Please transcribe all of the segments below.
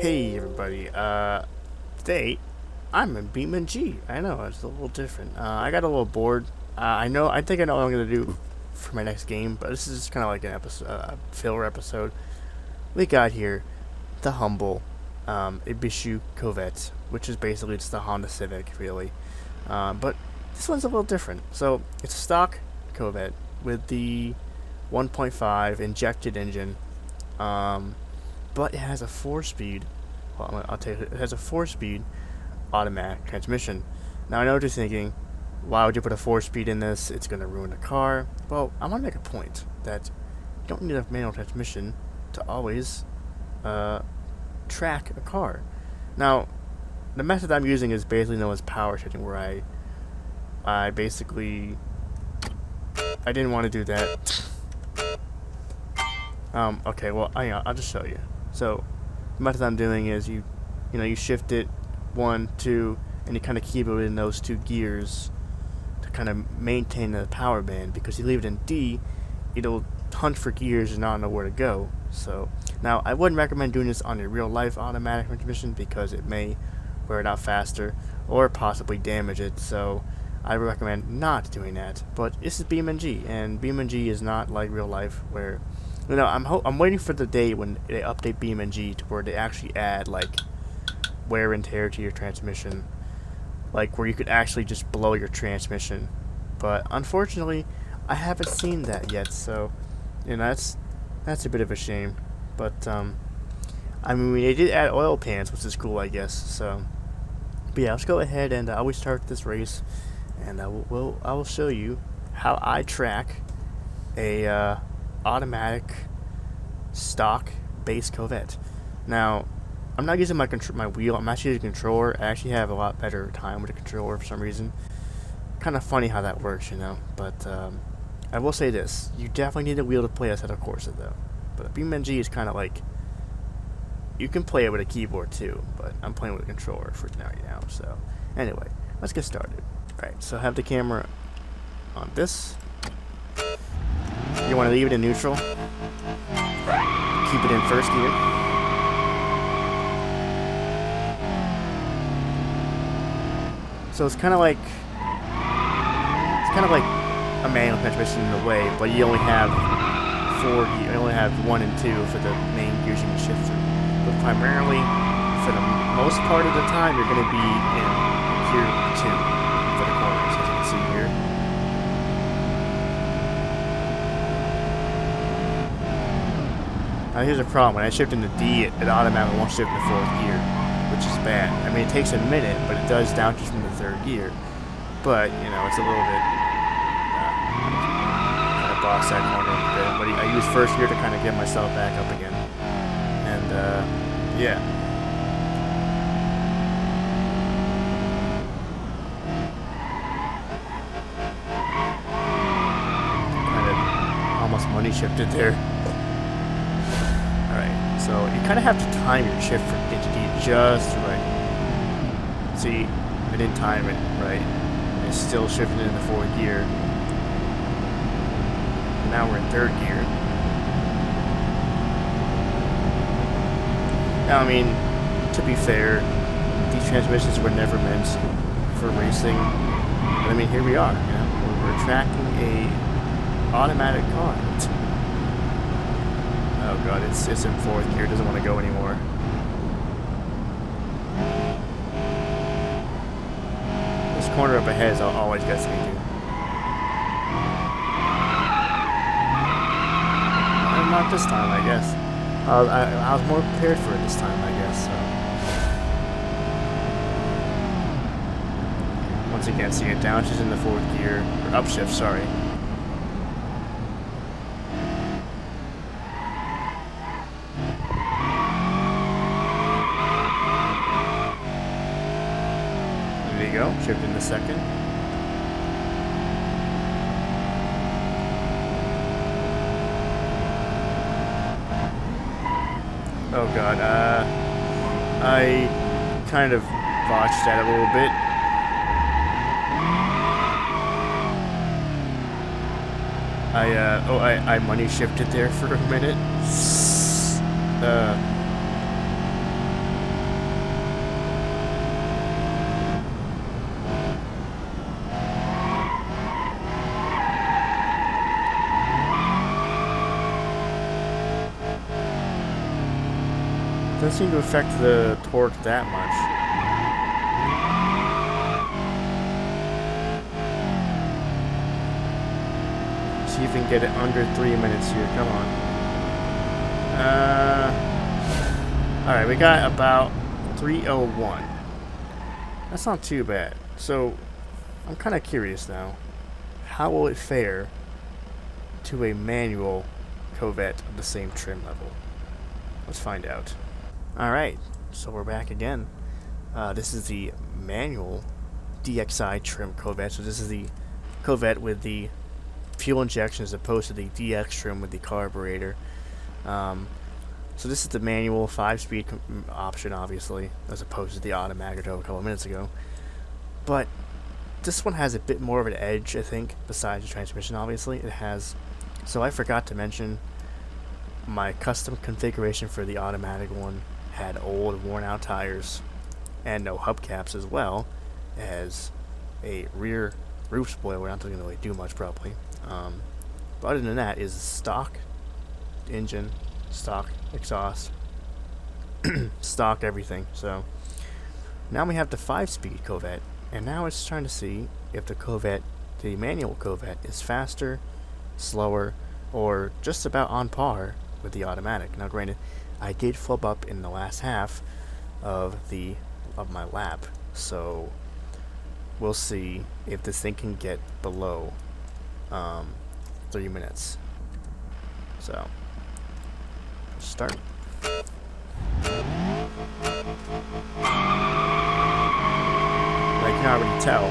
Hey everybody, today I'm in BeamNG. I know, it's a little different. I got a little bored. I think I know what I'm gonna do for my next game, but this is kind of like an episode, filler episode. We got here the humble, Ibishu Covet, which is basically just the Honda Civic, really. But this one's a little different. So, it's a stock Covet with the 1.5 injected engine. But it has a 4-speed. Well, I'll tell you, it has a 4-speed automatic transmission. Now I know what you're thinking. Why would you put a 4-speed in this? It's going to ruin the car. Well, I want to make a point that you don't need a manual transmission to always track a car. Now, the method I'm using is basically known as power shifting, where I basically I didn't want to do that. Okay, well, I'll just show you. So, the method I'm doing is you shift it 1, 2, and you kind of keep it in those 2 gears to kind of maintain the power band, because you leave it in D, it'll hunt for gears and not know where to go. So, now, I wouldn't recommend doing this on a real-life automatic transmission because it may wear it out faster or possibly damage it, so I would recommend not doing that. But this is BeamNG, and BeamNG is not like real life where... I'm waiting for the day when they update BeamNG to where they actually add like wear and tear to your transmission, like where you could actually just blow your transmission. But unfortunately, I haven't seen that yet, so that's a bit of a shame. But I mean, they did add oil pans, which is cool, I guess. So, but yeah, let's go ahead and I will start this race, and I will show you how I track a automatic stock base Covet. Now, I'm not using my wheel. I'm actually using a controller. I actually have a lot better time with a controller for some reason. Kind of funny how that works, But I will say this: you definitely need a wheel to play this at a Corsa, though. But BeamNG is kind of like you can play it with a keyboard too, but I'm playing with a controller for now. So anyway, let's get started. All right, so I have the camera on this. You want to leave it in neutral. Keep it in first gear. So it's kind of like a manual transmission in a way, but you only have 4. You only have 1 and 2 for the main gears you can shift through. But primarily, for the most part of the time, you're going to be in gear 2 for the corners, as you can see here. Now here's a problem: when I shift into D, it automatically won't shift into 4th gear, which is bad. I mean, it takes a minute, but it does down just from the 3rd gear. But it's a little bit kind of box that corner a bit. But I use 1st gear to kind of get myself back up again, and yeah. Kind of almost money shifted there. So you kind of have to time your shift for into D just right. See, I didn't time it right. It's still shifting in the 4th gear. And now we're in 3rd gear. Now, I mean, to be fair, these transmissions were never meant for racing. But I mean, here we are. We're tracking a automatic car. Oh god, it's in 4th gear, it doesn't want to go anymore. This corner up ahead always gets me, dude. Not this time, I guess. I was more prepared for it this time, I guess, so. Once again, see it downshift in the 4th gear, or upshift, sorry. Go, shift in the 2nd. Oh god, I kind of botched that a little bit. I money shifted there for a minute. Doesn't seem to affect the torque that much. See if we can get it under 3 minutes here. Come on. Alright, we got about 3:01. That's not too bad. So, I'm kind of curious now. How will it fare to a manual Covet of the same trim level? Let's find out. Alright, so we're back again. This is the manual DXI trim Covet. So this is the Covet with the fuel injection as opposed to the DX trim with the carburetor. So this is the manual 5-speed option, obviously, as opposed to the automatic a couple of minutes ago. But this one has a bit more of an edge, I think, besides the transmission, obviously. It has... So I forgot to mention, my custom configuration for the automatic one had old, worn-out tires and no hubcaps, as well as a rear roof spoiler. Not going to really do much, probably. But other than that, is stock engine, stock exhaust, stock everything. So now we have the 5-speed Covet, and now it's trying to see if the Covet, the manual Covet, is faster, slower, or just about on par with the automatic. Now granted, I did flub up in the last half of my lap, so we'll see if this thing can get below 3 minutes. So start. I can already tell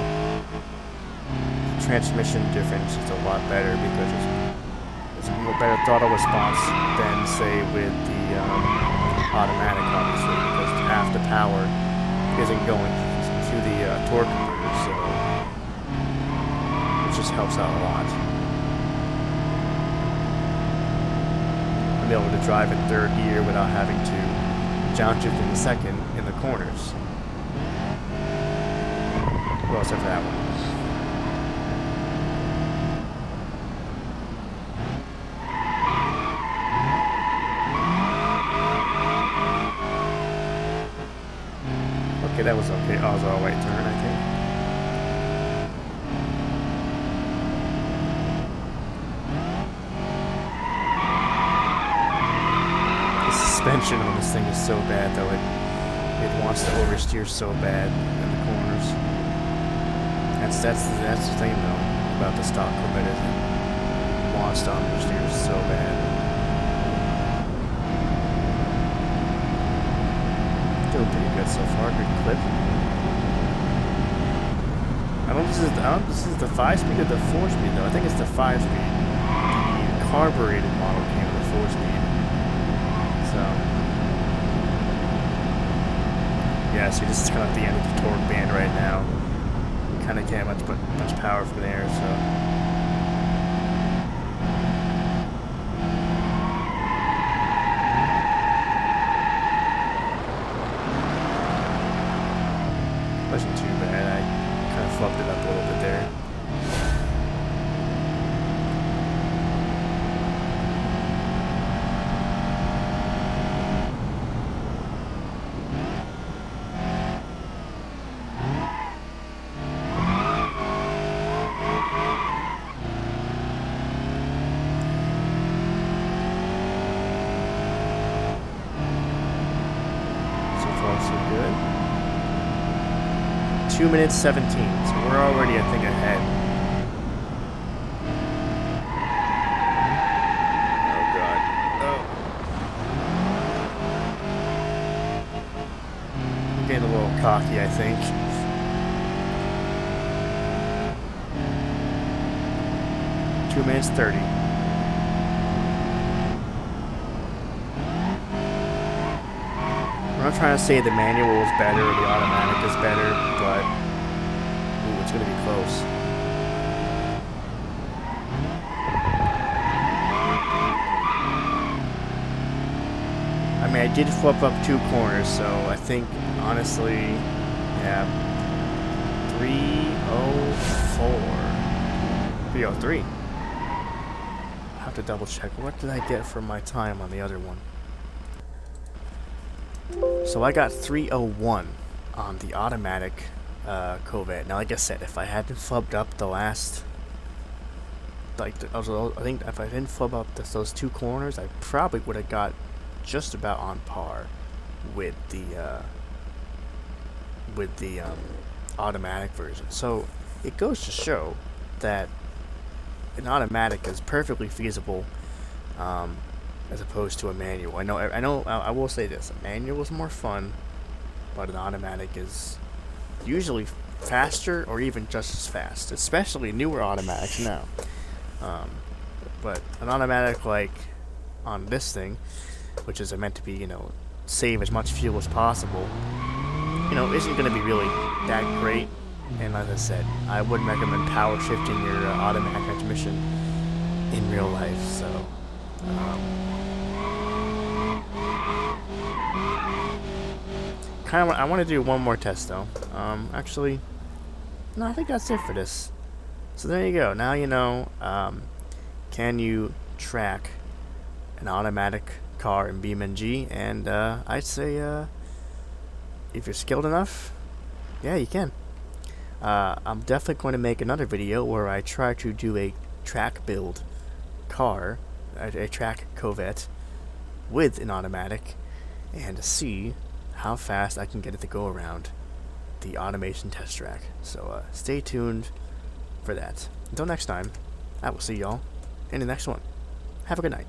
the transmission difference is a lot better because it's a more better throttle response than, say, with the automatic, obviously, because half the power isn't going to the torque converter, so it just helps out a lot. I'm able to drive in 3rd gear without having to downshift in the 2nd in the corners. Well, except for that one. Okay, that was okay. I was all right turn, I think. The suspension on this thing is so bad, though. It wants to oversteer so bad in the corners. That's the thing, though, about the stock Covet. It wants to oversteer so bad. Doing pretty good so far. Good clip. I don't know if this is the 5-speed or the 4-speed, though. I think it's the 5-speed. The carbureted model came with a 4-speed. So yeah, see, this is kind of the end of the torque band right now. You kind of can't much power from there, so. Wasn't too bad. I kind of flubbed it up a little bit there. So far, so good. 2 minutes 17, so we're already, I think, ahead. Oh god. Oh. I'm getting a little cocky, I think. Two minutes 30. I'm not trying to say the manual is better or the automatic is better, but ooh, it's going to be close. I mean, I did flip up 2 corners, so I think, honestly, yeah, 3:04. 3:03. I have to double check. What did I get for my time on the other one? So I got 301 on the automatic Covet. Now, like I said, if I hadn't flubbed up the last, I think if I didn't flub up those two corners, I probably would have got just about on par with the automatic version. So it goes to show that an automatic is perfectly feasible, as opposed to a manual. I will say this: a manual is more fun, but an automatic is usually faster or even just as fast, especially newer automatics now. But an automatic like on this thing, which is meant to be, save as much fuel as possible, isn't going to be really that great. And as I said, I wouldn't recommend power shifting your automatic transmission in real life. So, I want to do one more test though. Actually, no, I think that's it for this. So there you go. Now you know. Can you track an automatic car in BeamNG? And I'd say, if you're skilled enough, yeah, you can. I'm definitely going to make another video where I try to do a track build car, a track Covet with an automatic, and to see how fast I can get it to go around the automation test track. So stay tuned for that. Until next time, I will see y'all in the next one. Have a good night.